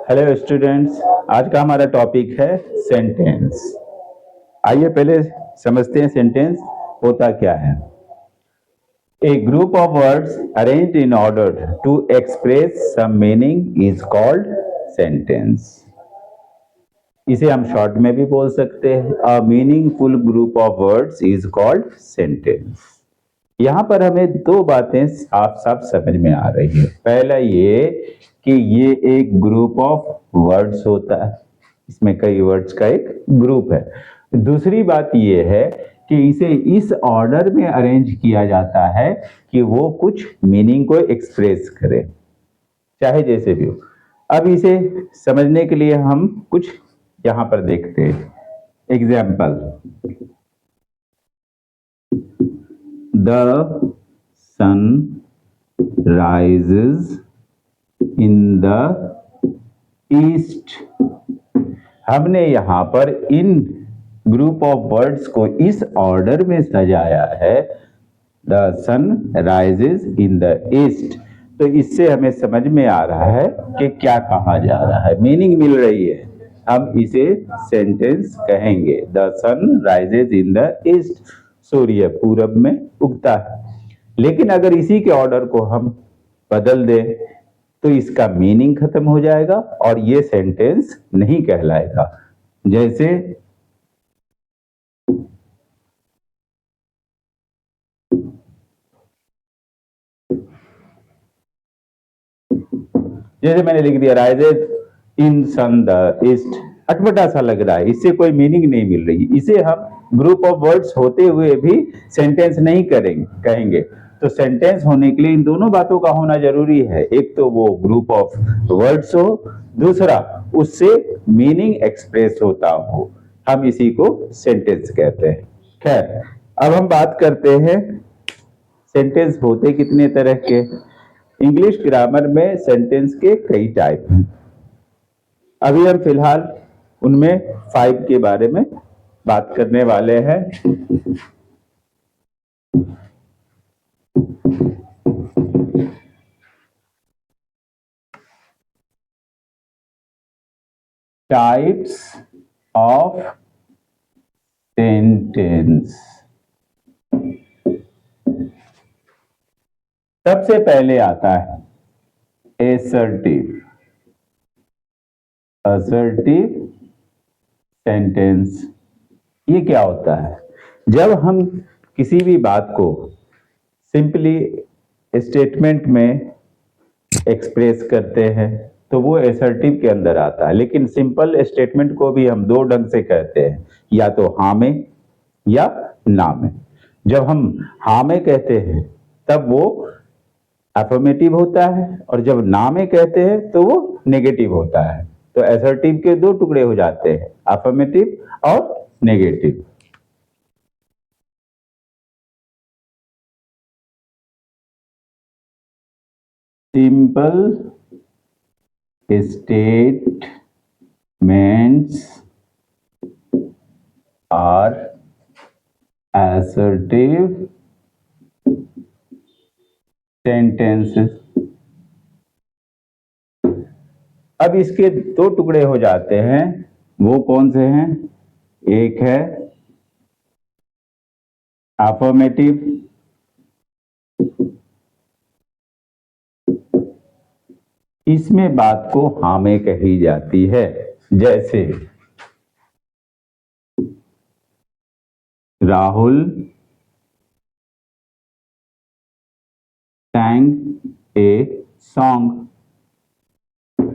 Hello students, आज का हमारा टॉपिक है सेंटेंस। आइए पहले समझते हैं सेंटेंस होता क्या है। A group of words arranged in order to express some meaning is called sentence. इसे हम शॉर्ट में भी बोल सकते हैं, a meaningful group of words is called sentence. यहां पर हमें दो बातें साफ साफ समझ में आ रही है। पहला ये कि ये एक ग्रुप ऑफ वर्ड्स होता है, इसमें कई वर्ड्स का एक ग्रुप है। दूसरी बात ये है कि इसे इस ऑर्डर में अरेंज किया जाता है कि वो कुछ मीनिंग को एक्सप्रेस करे, चाहे जैसे भी हो। अब इसे समझने के लिए हम कुछ यहां पर देखते हैं। Example, the sun rises in the east। हमने यहां पर इन ग्रुप ऑफ वर्ड्स को इस ऑर्डर में सजाया है, the sun rises in the east. तो इससे हमें समझ में आ रहा है कि क्या कहा जा रहा है, मीनिंग मिल रही है। हम इसे सेंटेंस कहेंगे, the sun rises in the east. सूर्य पूरब में उगता है। लेकिन अगर इसी के ऑर्डर को हम बदल दें तो इसका मीनिंग खत्म हो जाएगा और ये सेंटेंस नहीं कहलाएगा। जैसे मैंने लिख दिया rises in sun the east, अटपटा सा लग रहा है, इससे कोई मीनिंग नहीं मिल रही। इसे हम ग्रुप ऑफ वर्ड्स होते हुए भी सेंटेंस नहीं कहेंगे। तो सेंटेंस होने के लिए इन दोनों बातों का होना जरूरी है। एक तो वो ग्रुप ऑफ वर्ड्स हो, दूसरा उससे मीनिंग एक्सप्रेस होता हो। हम इसी को सेंटेंस कहते हैं। खैर, अब हम बात करते हैं सेंटेंस होते कितने तरह के। इंग्लिश ग्रामर में सेंटेंस के कई टाइप हैं। अभी हम फिलहाल उनमें 5 के बारे में बात करने वाले हैं। Types of sentence. सबसे पहले आता है एसर्टिव। Assertive sentence. ये क्या होता है? जब हम किसी भी बात को सिंपली स्टेटमेंट में एक्सप्रेस करते हैं तो वो एसर्टिव के अंदर आता है। लेकिन सिंपल स्टेटमेंट को भी हम दो ढंग से कहते हैं, या तो हाँ में या ना में। जब हम हाँ में कहते हैं तब वो अफर्मेटिव होता है, और जब ना में कहते हैं तो वो नेगेटिव होता है। तो एसर्टिव के दो टुकड़े हो जाते हैं, अफर्मेटिव और negative. Simple statements are assertive sentences। अब इसके दो टुकड़े हो जाते हैं, वो कौन से हैं? एक है अफर्मेटिव, इसमें बात को हाँ में कही जाती है। जैसे Rahul sang a song.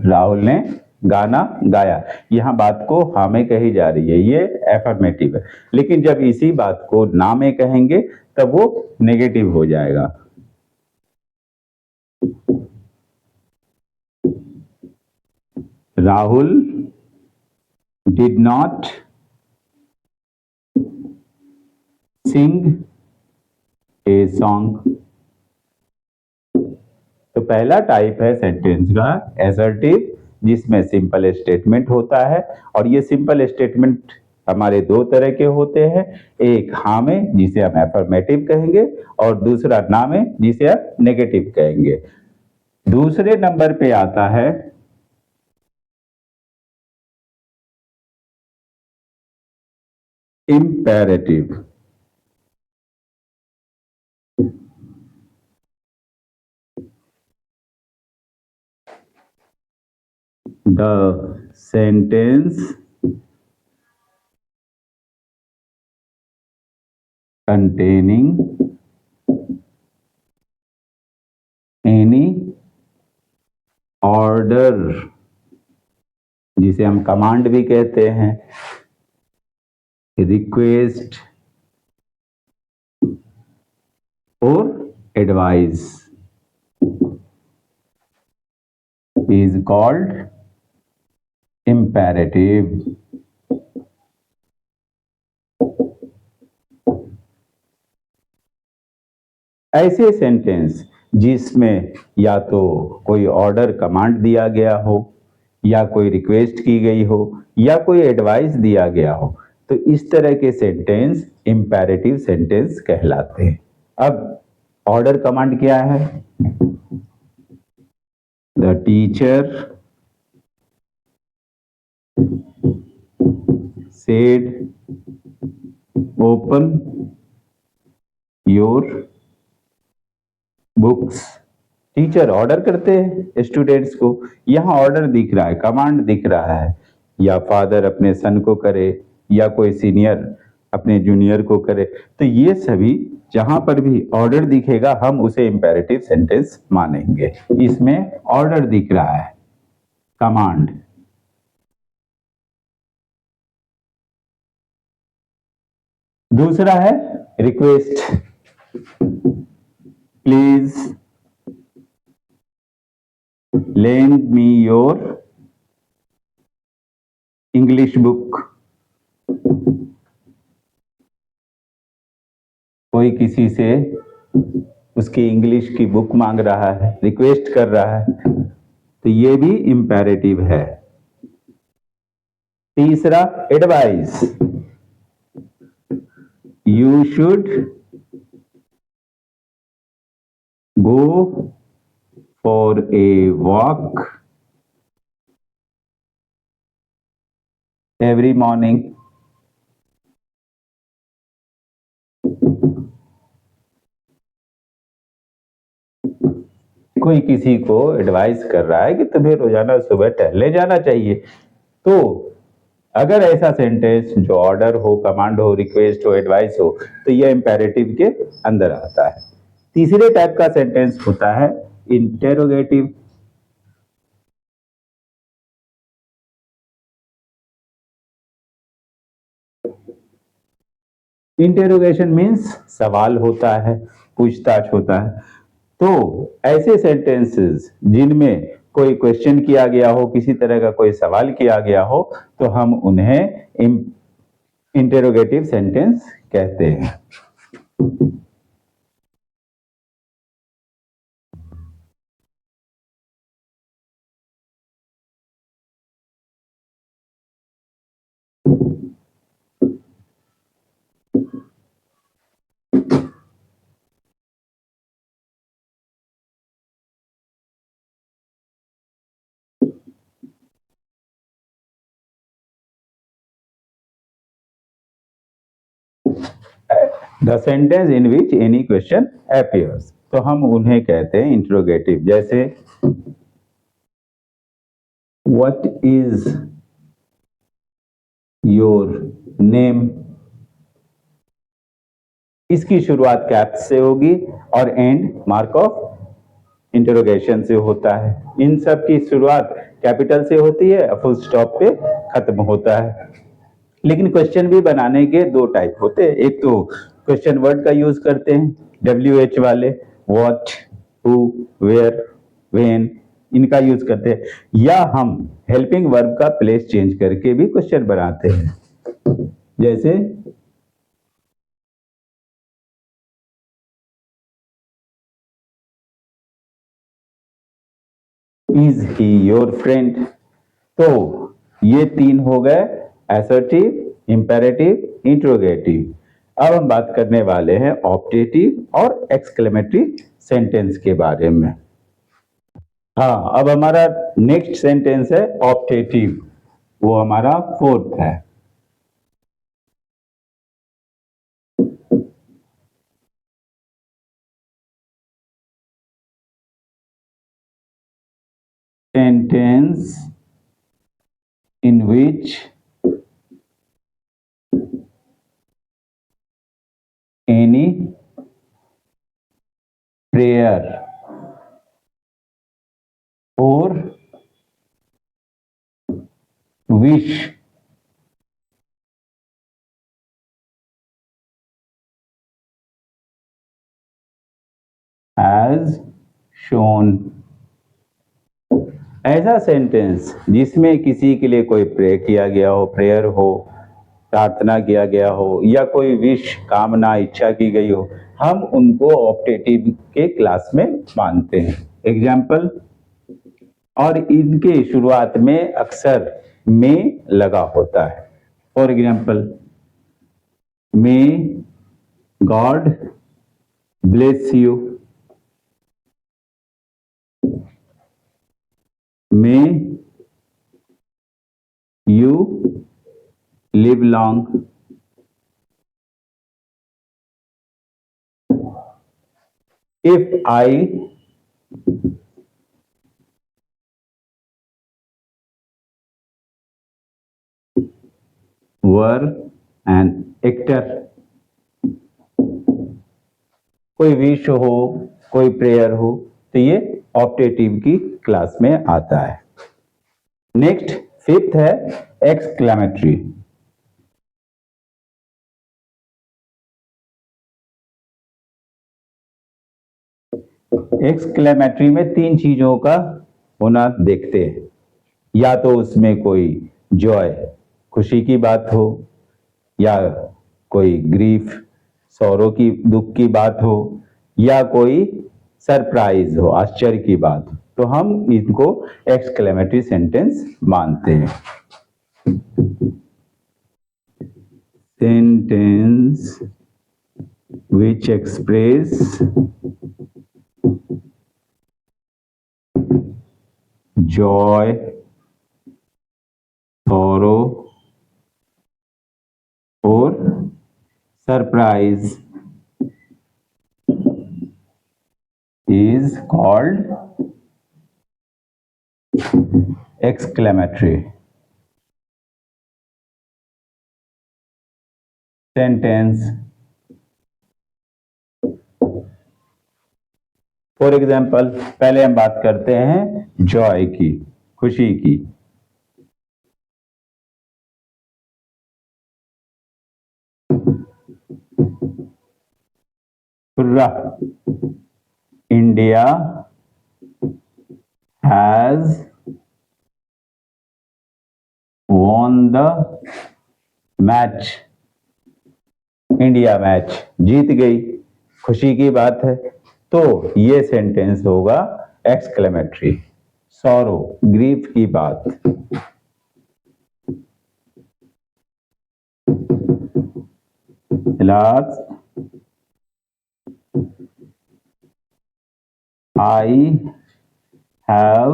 Rahul ने गाना गाया। यहां बात को हाँ में कही जा रही है, ये एफर्मेटिव है। लेकिन जब इसी बात को ना में कहेंगे तब वो नेगेटिव हो जाएगा। Rahul did not sing a song. तो पहला टाइप है सेंटेंस का एसर्टिव, जिसमें सिंपल स्टेटमेंट होता है। और ये सिंपल स्टेटमेंट हमारे दो तरह के होते हैं, एक हाँ में जिसे हम एफर्मेटिव कहेंगे, और दूसरा ना में जिसे हम नेगेटिव कहेंगे। दूसरे नंबर पे आता है imperative. The sentence containing any order, जिसे हम कमांड भी कहते हैं, रिक्वेस्ट और एडवाइस, is called imperative. ऐसे सेंटेंस जिसमें या तो कोई ऑर्डर कमांड दिया गया हो, या कोई रिक्वेस्ट की गई हो, या कोई एडवाइस दिया गया हो, तो इस तरह के सेंटेंस इंपेरेटिव सेंटेंस कहलाते हैं। अब ऑर्डर कमांड क्या है? The teacher said open your books. Teacher order करते हैं स्टूडेंट्स को, यहां ऑर्डर दिख रहा है, कमांड दिख रहा है, या फादर अपने सन को करे, या कोई सीनियर अपने जूनियर को करे, तो ये सभी जहां पर भी ऑर्डर दिखेगा हम उसे इंपेरेटिव सेंटेंस मानेंगे। इसमें ऑर्डर दिख रहा है, कमांड। दूसरा है request, please lend me your English book। कोई किसी से उसकी इंग्लिश की बुक मांग रहा है, रिक्वेस्ट कर रहा है, तो ये भी इंपेरेटिव है। तीसरा advice, you should go for a walk every morning। कोई किसी को एडवाइस कर रहा है कि तुम्हें रोजाना सुबह टहलने जाना चाहिए, तो अगर ऐसा सेंटेंस जो ऑर्डर हो, कमांड हो, रिक्वेस्ट हो, एडवाइस हो, तो यह इंपेरेटिव के अंदर आता है। तीसरे टाइप का सेंटेंस होता है इंटेरोगेटिव। इंटेरोगेशन मीन्स सवाल होता है, पूछताछ होता है। तो ऐसे सेंटेंसेस जिनमें कोई क्वेश्चन किया गया हो, किसी तरह का कोई सवाल किया गया हो, तो हम उन्हें इंटेरोगेटिव सेंटेंस कहते हैं। The sentence in which any question appears, तो हम उन्हें कहते हैं इंट्रोगेटिव। जैसे व्हाट इज योर नेम, इसकी शुरुआत कैप्स से होगी और एंड मार्क ऑफ इंटरोगेशन से होता है। इन सब की शुरुआत कैपिटल से होती है, फुल स्टॉप पे खत्म होता है। लेकिन क्वेश्चन भी बनाने के दो टाइप होते हैं। एक तो क्वेश्चन वर्ड का यूज करते हैं, WH वाले, व्हाट, हु, वेयर, व्हेन, इनका यूज करते हैं, या हम हेल्पिंग वर्ब का प्लेस चेंज करके भी क्वेश्चन बनाते हैं। जैसे इज ही योर फ्रेंड। तो ये तीन हो गए, असर्टिव, इंपेरेटिव, इंट्रोगेटिव। अब हम बात करने वाले हैं ऑप्टेटिव और एक्सक्लेमेटरी सेंटेंस के बारे में। हाँ, अब हमारा नेक्स्ट सेंटेंस है ऑप्टेटिव, वो हमारा फोर्थ है। sentence in which any prayer or wish as shown। ऐसा सेंटेंस जिसमें किसी के लिए कोई प्रे किया गया हो, प्रेयर हो, प्रार्थना किया गया हो या कोई विश, कामना, इच्छा की गई हो, हम उनको ऑप्टेटिव के क्लास में मानते हैं। एग्जाम्पल, और इनके शुरुआत में अक्सर में लगा होता है। For example, may God bless you, may you live long, if I were an actor। कोई विश हो, कोई प्रेयर हो, तो ये ऑप्टेटिव की क्लास में आता है। नेक्स्ट, फिफ्थ है एक्सक्लेमेटरी। एक्सक्लेमेटरी में तीन चीजों का होना देखते हैं। या तो उसमें कोई जॉय, खुशी की बात हो, या कोई ग्रीफ, सौरो की, दुख की बात हो, या कोई सरप्राइज हो, आश्चर्य की बात हो, तो हम इनको एक्सक्लेमेटरी सेंटेंस मानते हैं। Sentence which express joy, sorrow or surprise is called exclamatory sentence। For example, पहले हम बात करते हैं जॉय की, खुशी की। India has won the match. India match जीत गई, खुशी की बात है, तो ये सेंटेंस होगा एक्सक्लेमेटरी। सॉरो, ग्रीफ की बात। Last, I have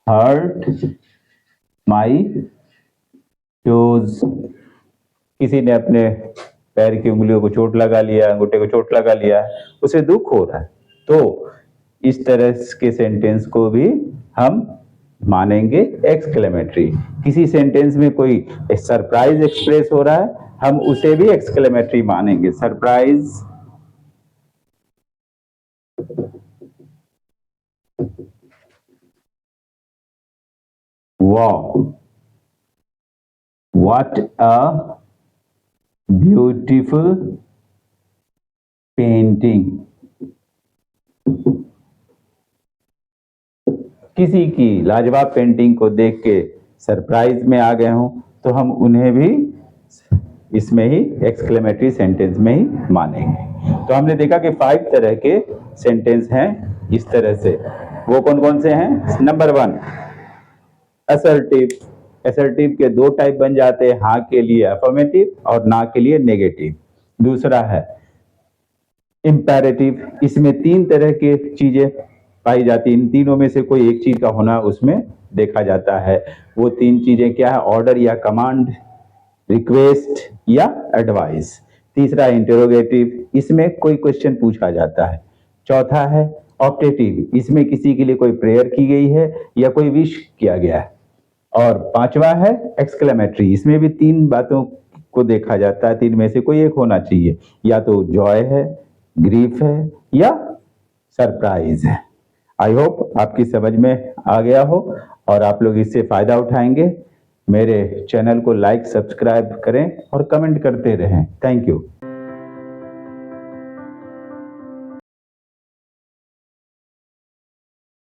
hurt my toes. किसी ने अपने पैर की उंगलियों को चोट लगा लिया, अंगूठे को चोट लगा लिया, उसे दुख हो रहा है, तो इस तरह के सेंटेंस को भी हम मानेंगे एक्सक्लेमेटरी। किसी सेंटेंस में कोई सरप्राइज एक्सप्रेस हो रहा है, हम उसे भी एक्सक्लेमेटरी मानेंगे। Surprise, wow, what a beautiful painting. किसी की लाजवाब पेंटिंग को देख के सरप्राइज में आ गए हों, तो हम उन्हें भी इसमें ही एक्सक्लेमेटरी सेंटेंस में ही मानेंगे। तो हमने देखा कि 5 तरह के सेंटेंस हैं इस तरह से। वो कौन कौन से हैं? Number 1, assertive. असर्टिव के 2 टाइप बन जाते हैं, हाँ के लिए अफर्मेटिव और ना के लिए नेगेटिव। दूसरा है इंपेरेटिव, इसमें 3 तरह की चीजें पाई जाती, इन तीनों में से कोई एक चीज का होना उसमें देखा जाता है। वो 3 चीजें क्या है? ऑर्डर या कमांड, रिक्वेस्ट या एडवाइस। तीसरा इंटरोगेटिव, इसमें कोई क्वेश्चन पूछा जाता है। चौथा है ऑप्टेटिव, इसमें किसी के लिए कोई प्रेयर की गई है या कोई विश किया गया है। और पांचवा है एक्सक्लेमेटरी, इसमें भी तीन बातों को देखा जाता है, तीन में से कोई एक होना चाहिए, या तो जॉय है, ग्रीफ है या सरप्राइज है। आई होप आपकी समझ में आ गया हो और आप लोग इससे फायदा उठाएंगे। मेरे चैनल को लाइक सब्सक्राइब करें और कमेंट करते रहें। Thank you.